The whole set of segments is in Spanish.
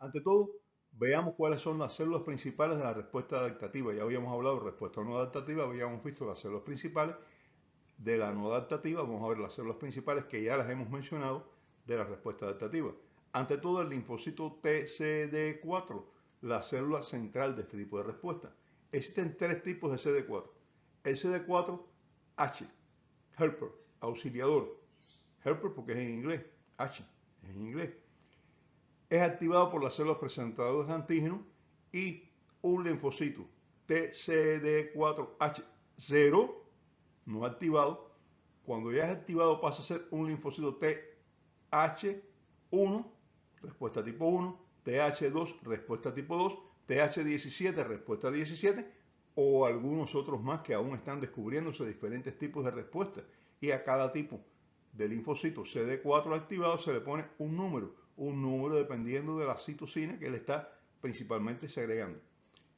Ante todo, veamos cuáles son las células principales de la respuesta adaptativa. Ya habíamos hablado de respuesta no adaptativa, habíamos visto las células principales. De la no adaptativa, vamos a ver las células principales que ya las hemos mencionado de la respuesta adaptativa. Ante todo, el linfocito TCD4, la célula central de este tipo de respuesta. Existen tres tipos de CD4. El CD4H, helper, auxiliador. Helper porque es en inglés, H es en inglés. Es activado por las células presentadoras de antígeno y un linfocito TCD4H0 no activado. Cuando ya es activado pasa a ser un linfocito TH1, respuesta tipo 1, TH2, respuesta tipo 2, TH17, respuesta 17, o algunos otros más que aún están descubriéndose diferentes tipos de respuestas. Y a cada tipo de linfocito CD4 activado se le pone un número dependiendo de la citosina que él está principalmente segregando.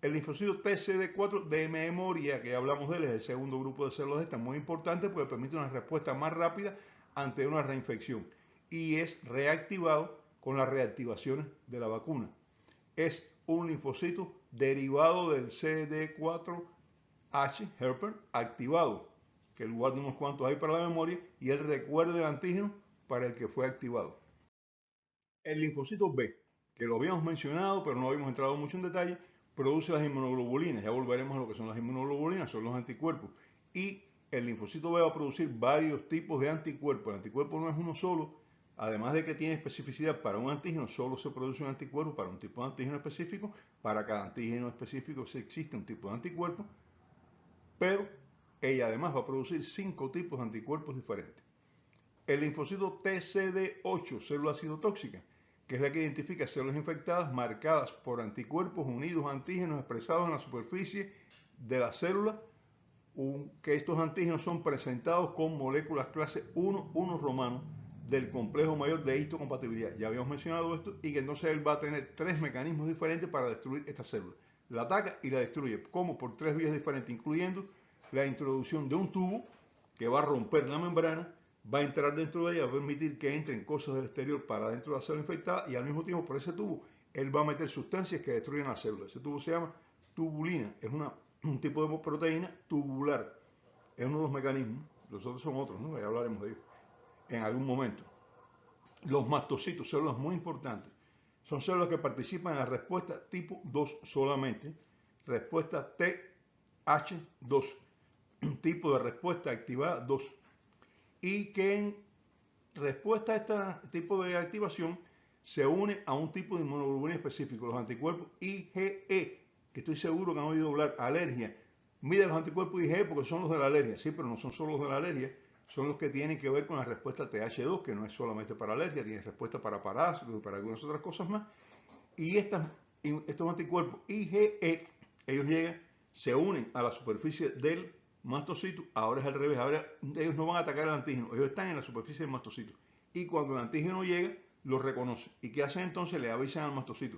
El linfocito TCD4 de memoria, que hablamos de él, es el segundo grupo de células esta, muy importante porque permite una respuesta más rápida ante una reinfección y es reactivado con las reactivaciones de la vacuna. Es un linfocito derivado del CD4H, helper, activado, que en lugar de unos cuantos hay para la memoria, y él recuerda el antígeno para el que fue activado. El linfocito B, que lo habíamos mencionado, pero no habíamos entrado mucho en detalle, produce las inmunoglobulinas. Ya volveremos a lo que son las inmunoglobulinas, son los anticuerpos. Y el linfocito B va a producir varios tipos de anticuerpos. El anticuerpo no es uno solo. Además de que tiene especificidad para un antígeno, solo se produce un anticuerpo para un tipo de antígeno específico. Para cada antígeno específico sí existe un tipo de anticuerpo. Pero ella además va a producir 5 tipos de anticuerpos diferentes. El linfocito TCD8, célula citotóxica, que es la que identifica células infectadas marcadas por anticuerpos unidos a antígenos expresados en la superficie de la célula, que estos antígenos son presentados con moléculas clase 1 romano del complejo mayor de histocompatibilidad. Ya habíamos mencionado esto y que entonces él va a tener tres mecanismos diferentes para destruir esta célula. La ataca y la destruye, como por tres vías diferentes, incluyendo la introducción de un tubo que va a romper la membrana, va a entrar dentro de ella, va a permitir que entren cosas del exterior para dentro de la célula infectada y al mismo tiempo por ese tubo él va a meter sustancias que destruyen la célula. Ese tubo se llama tubulina, es un tipo de proteína tubular. Es uno de los mecanismos, los otros son otros, ¿no? Ya hablaremos de ellos en algún momento. Los mastocitos, células muy importantes, son células que participan en la respuesta tipo 2 solamente, respuesta TH2, un tipo de respuesta activada 2, y que en respuesta a este tipo de activación se une a un tipo de inmunoglobulina específico, los anticuerpos IgE, que estoy seguro que han oído hablar, alergia. Mide los anticuerpos IgE porque son los de la alergia, sí, pero no son solo los de la alergia, son los que tienen que ver con la respuesta TH2, que no es solamente para alergia, tiene respuesta para parásitos y para algunas otras cosas más. Y estos anticuerpos IgE, ellos llegan, se unen a la superficie del mastocito, ahora es al revés, ahora ellos no van a atacar al antígeno, ellos están en la superficie del mastocito. Y cuando el antígeno llega, lo reconoce. ¿Y qué hacen entonces? Le avisan al mastocito.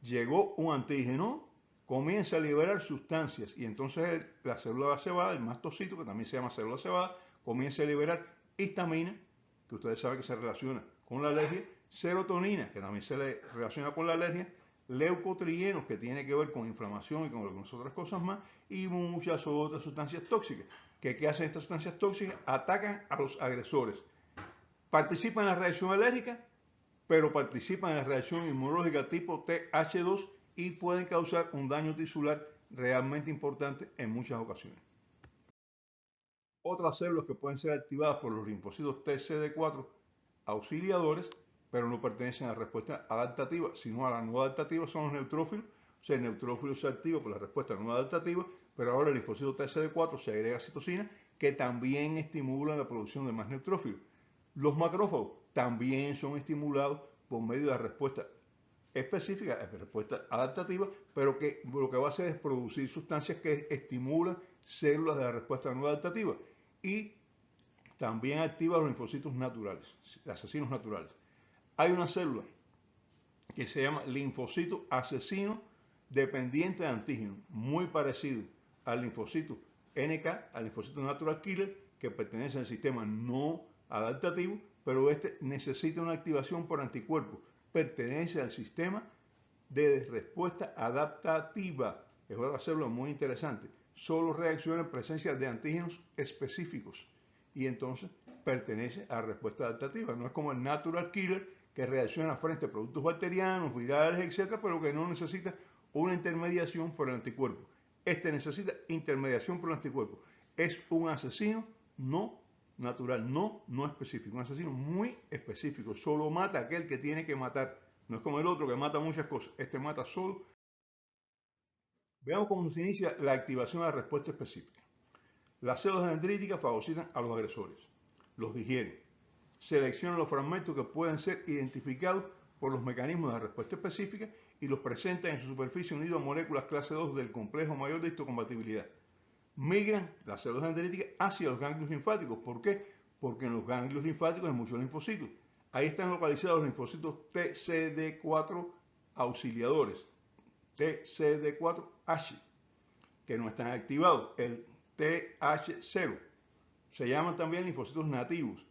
Llegó un antígeno, comienza a liberar sustancias y entonces la célula cebada, el mastocito, que también se llama célula cebada, comienza a liberar histamina, que ustedes saben que se relaciona con la alergia, serotonina, que también se le relaciona con la alergia, leucotrienos, que tiene que ver con inflamación y con algunas otras cosas más, y muchas otras sustancias tóxicas. ¿Qué hacen estas sustancias tóxicas? Atacan a los agresores. Participan en la reacción alérgica, pero participan en la reacción inmunológica tipo TH2 y pueden causar un daño tisular realmente importante en muchas ocasiones. Otras células que pueden ser activadas por los linfocitos TCD4 auxiliadores, pero no pertenecen a la respuesta adaptativa, sino a la no adaptativa, son los neutrófilos. O sea, el neutrófilo se activa por la respuesta no adaptativa, pero ahora el linfocito TCD4 se agrega citosina que también estimula la producción de más neutrófilos. Los macrófagos también son estimulados por medio de la respuesta específica, respuesta adaptativa, pero que lo que va a hacer es producir sustancias que estimulan células de la respuesta no adaptativa y también activa los linfocitos naturales, asesinos naturales. Hay una célula que se llama linfocito asesino dependiente de antígeno, muy parecido al linfocito NK, al linfocito natural killer, que pertenece al sistema no adaptativo, pero este necesita una activación por anticuerpos, pertenece al sistema de respuesta adaptativa. Es otra célula muy interesante. Solo reacciona en presencia de antígenos específicos y entonces pertenece a la respuesta adaptativa. No es como el natural killer que reacciona frente a productos bacterianos, virales, etcétera, pero que no necesita una intermediación por el anticuerpo. Este necesita intermediación por el anticuerpo. Es un asesino no natural, no específico. Un asesino muy específico. Solo mata a aquel que tiene que matar. No es como el otro que mata muchas cosas. Este mata solo. Veamos cómo se inicia la activación de la respuesta específica. Las células dendríticas fagocitan a los agresores, los digieren, seleccionan los fragmentos que pueden ser identificados por los mecanismos de respuesta específica y los presentan en su superficie unidos a moléculas clase 2 del complejo mayor de histocompatibilidad. Migran las células dendríticas hacia los ganglios linfáticos. ¿Por qué? Porque en los ganglios linfáticos hay muchos linfocitos. Ahí están localizados los linfocitos TCD4 auxiliadores, TCD4H, que no están activados, el TH0. Se llaman también linfocitos nativos.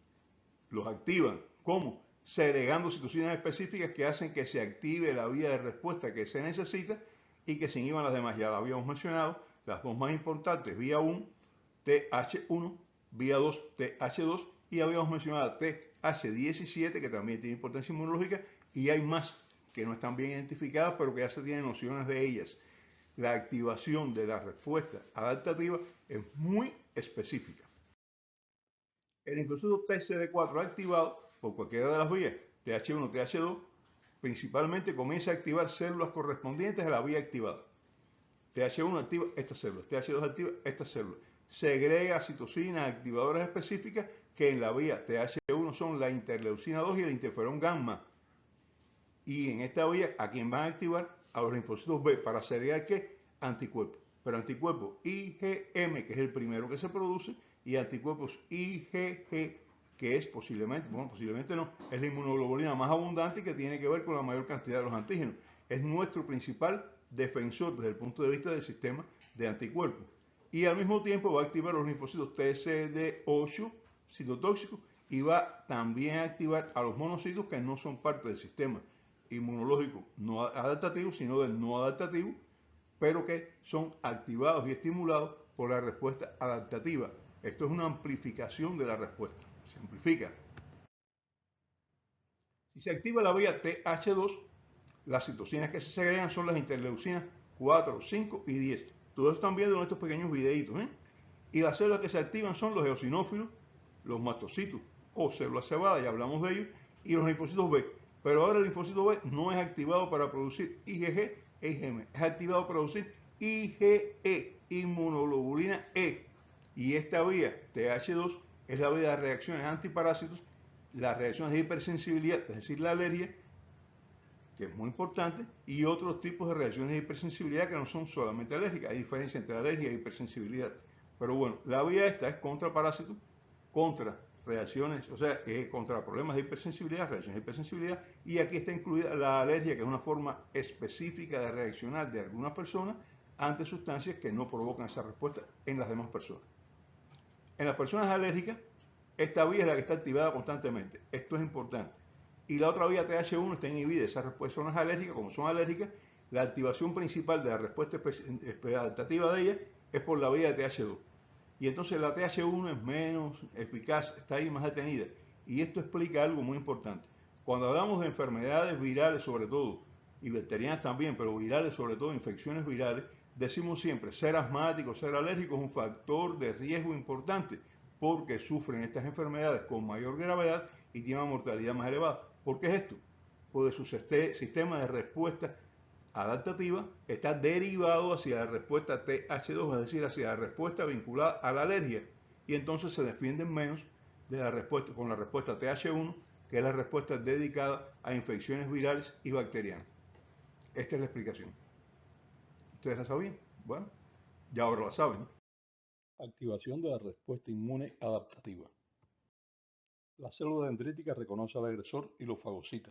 Los activan. ¿Cómo? Segregando citocinas específicas que hacen que se active la vía de respuesta que se necesita y que se inhiban las demás. Ya lo habíamos mencionado, las dos más importantes, vía 1, TH1, vía 2, TH2, y habíamos mencionado TH17, que también tiene importancia inmunológica, y hay más que no están bien identificadas, pero que ya se tienen nociones de ellas. La activación de la respuesta adaptativa es muy específica. El linfocito TCD4 activado por cualquiera de las vías, TH1, TH2, principalmente comienza a activar células correspondientes a la vía activada. TH1 activa estas células, TH2 activa estas células. Segrega citocinas activadoras específicas que en la vía TH1 son la interleucina 2 y el interferón gamma. Y en esta vía, ¿a quién van a activar? A los linfocitos B para segregar ¿qué? Anticuerpos. Pero anticuerpos IgM, que es el primero que se produce, y anticuerpos IgG, que es posiblemente, bueno, posiblemente no, es la inmunoglobulina más abundante y que tiene que ver con la mayor cantidad de los antígenos. Es nuestro principal defensor desde el punto de vista del sistema de anticuerpos. Y al mismo tiempo va a activar los linfocitos TCD8 citotóxicos y va también a activar a los monocitos que no son parte del sistema inmunológico no adaptativo, sino del no adaptativo, pero que son activados y estimulados por la respuesta adaptativa. Esto es una amplificación de la respuesta. Se amplifica. Si se activa la vía TH2, las citocinas que se segregan son las interleucinas 4, 5 y 10. Todos están viendo en estos pequeños videitos. Y las células que se activan son los eosinófilos, los mastocitos o células cebadas, ya hablamos de ellos, y los linfocitos B. Pero ahora el linfocito B no es activado para producir IgG e IgM, es activado para producir IgE, inmunoglobulina E. Y esta vía, TH2, es la vía de reacciones antiparásitos, las reacciones de hipersensibilidad, es decir, la alergia, que es muy importante, y otros tipos de reacciones de hipersensibilidad que no son solamente alérgicas. Hay diferencia entre alergia e hipersensibilidad. Pero bueno, la vía esta es contra parásitos, contra reacciones, o sea, contra problemas de hipersensibilidad, reacciones de hipersensibilidad, y aquí está incluida la alergia, que es una forma específica de reaccionar de algunas personas ante sustancias que no provocan esa respuesta en las demás personas. En las personas alérgicas, esta vía es la que está activada constantemente. Esto es importante. Y la otra vía TH1 está inhibida. Esas personas alérgicas, como son alérgicas, la activación principal de la respuesta adaptativa de ellas es por la vía de TH2. Y entonces la TH1 es menos eficaz, está ahí más detenida. Y esto explica algo muy importante. Cuando hablamos de enfermedades virales sobre todo, y bacterianas también, pero virales sobre todo, infecciones virales, decimos siempre, ser asmático, ser alérgico es un factor de riesgo importante porque sufren estas enfermedades con mayor gravedad y tienen una mortalidad más elevada. ¿Por qué es esto? Porque su sistema de respuesta adaptativa está derivado hacia la respuesta TH2, es decir, hacia la respuesta vinculada a la alergia, y entonces se defienden menos de la respuesta con la respuesta TH1, que es la respuesta dedicada a infecciones virales y bacterianas. Esta es la explicación. ¿Ustedes la sabían? Bueno, ya ahora la saben. Activación de la respuesta inmune adaptativa. La célula dendrítica reconoce al agresor y lo fagocita.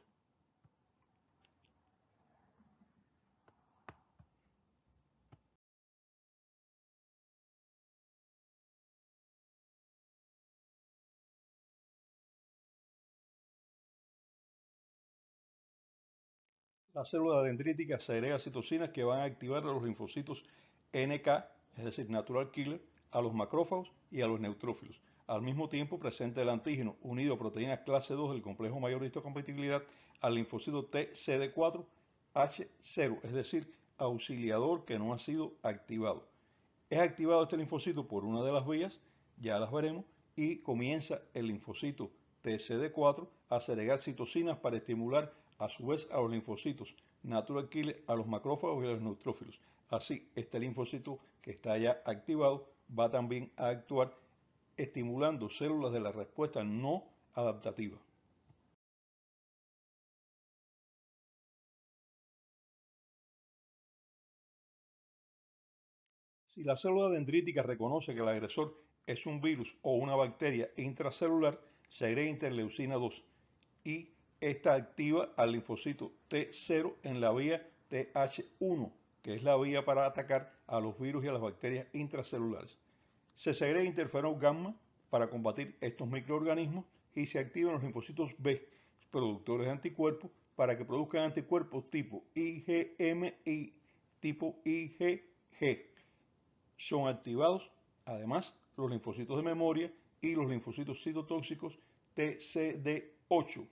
La célula dendrítica segrega citocinas que van a activar a los linfocitos NK, es decir, natural killer, a los macrófagos y a los neutrófilos. Al mismo tiempo presenta el antígeno unido a proteínas clase 2 del complejo mayor de histocompatibilidad al linfocito TCD4H0, es decir, auxiliador que no ha sido activado. Es activado este linfocito por una de las vías, ya las veremos, y comienza el linfocito TCD4 a segregar citocinas para estimular a su vez a los linfocitos natural killer, a los macrófagos y a los neutrófilos. Así, este linfocito que está ya activado va también a actuar estimulando células de la respuesta no adaptativa. Si la célula dendrítica reconoce que el agresor es un virus o una bacteria intracelular, segrega interleucina 2 y esta activa al linfocito T0 en la vía TH1, que es la vía para atacar a los virus y a las bacterias intracelulares. Se segrega interferón gamma para combatir estos microorganismos y se activan los linfocitos B, productores de anticuerpos, para que produzcan anticuerpos tipo IgM y tipo IgG. Son activados, además, los linfocitos de memoria y los linfocitos citotóxicos TCD8.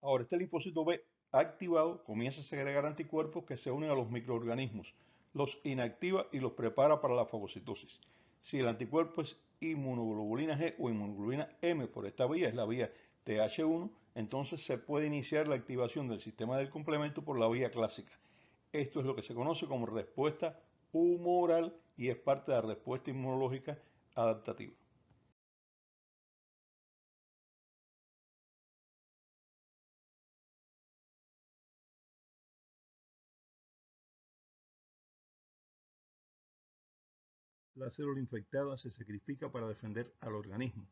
Ahora, este linfocito B activado comienza a segregar anticuerpos que se unen a los microorganismos, los inactiva y los prepara para la fagocitosis. Si el anticuerpo es inmunoglobulina G o inmunoglobulina M por esta vía, es la vía TH1, entonces se puede iniciar la activación del sistema del complemento por la vía clásica. Esto es lo que se conoce como respuesta humoral y es parte de la respuesta inmunológica adaptativa. La célula infectada se sacrifica para defender al organismo.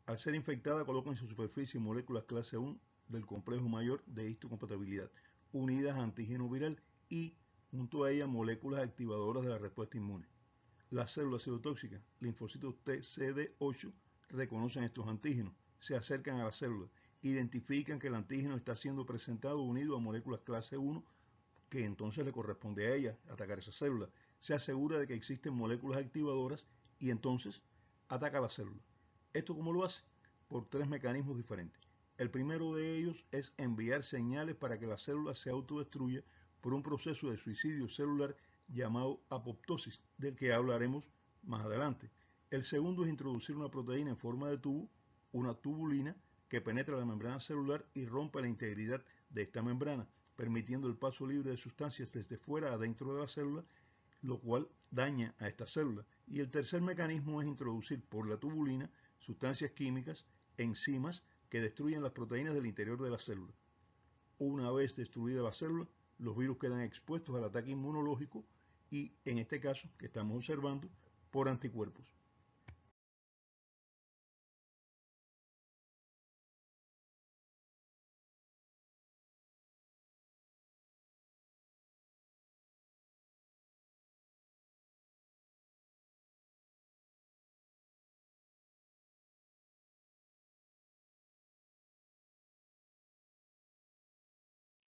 Al ser infectada, coloca en su superficie moléculas clase 1 del complejo mayor de histocompatibilidad, unidas a antígeno viral y, junto a ella, moléculas activadoras de la respuesta inmune. Las células citotóxicas, linfocitos TCD8, reconocen estos antígenos, se acercan a la célula, identifican que el antígeno está siendo presentado unido a moléculas clase 1, que entonces le corresponde a ella atacar esa célula. Se asegura de que existen moléculas activadoras y entonces ataca la célula. ¿Esto cómo lo hace? Por tres mecanismos diferentes. El primero de ellos es enviar señales para que la célula se autodestruya por un proceso de suicidio celular llamado apoptosis, del que hablaremos más adelante. El segundo es introducir una proteína en forma de tubo, una tubulina, que penetra la membrana celular y rompe la integridad de esta membrana, permitiendo el paso libre de sustancias desde fuera a dentro de la célula, lo cual daña a esta célula. Y el tercer mecanismo es introducir por la tubulina sustancias químicas, enzimas, que destruyen las proteínas del interior de la célula. Una vez destruida la célula, los virus quedan expuestos al ataque inmunológico y, en este caso que estamos observando, por anticuerpos.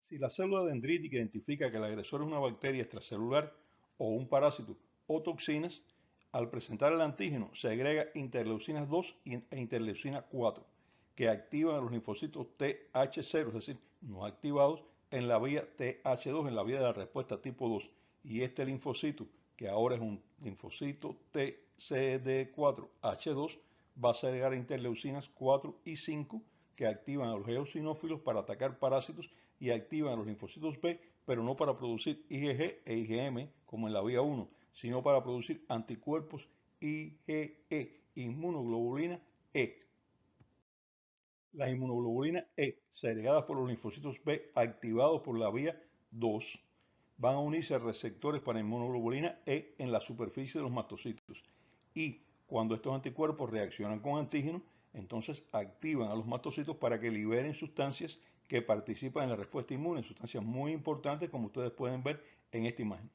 Si la célula dendrítica identifica que el agresor es una bacteria extracelular o un parásito o toxinas, al presentar el antígeno se agrega interleucinas 2 e interleucina 4, que activan a los linfocitos TH0, es decir, no activados, en la vía TH2, en la vía de la respuesta tipo 2. Y este linfocito, que ahora es un linfocito TCD4H2, va a segregar interleucinas 4 y 5, que activan a los eosinófilos para atacar parásitos y activan a los linfocitos B, pero no para producir IgG e IgM como en la vía 1, sino para producir anticuerpos IgE, inmunoglobulina E. Las inmunoglobulinas E, segregadas por los linfocitos B activados por la vía 2, van a unirse a receptores para inmunoglobulina E en la superficie de los mastocitos. Y cuando estos anticuerpos reaccionan con antígenos, entonces activan a los mastocitos para que liberen sustancias que participan en la respuesta inmune, sustancias muy importantes como ustedes pueden ver en esta imagen.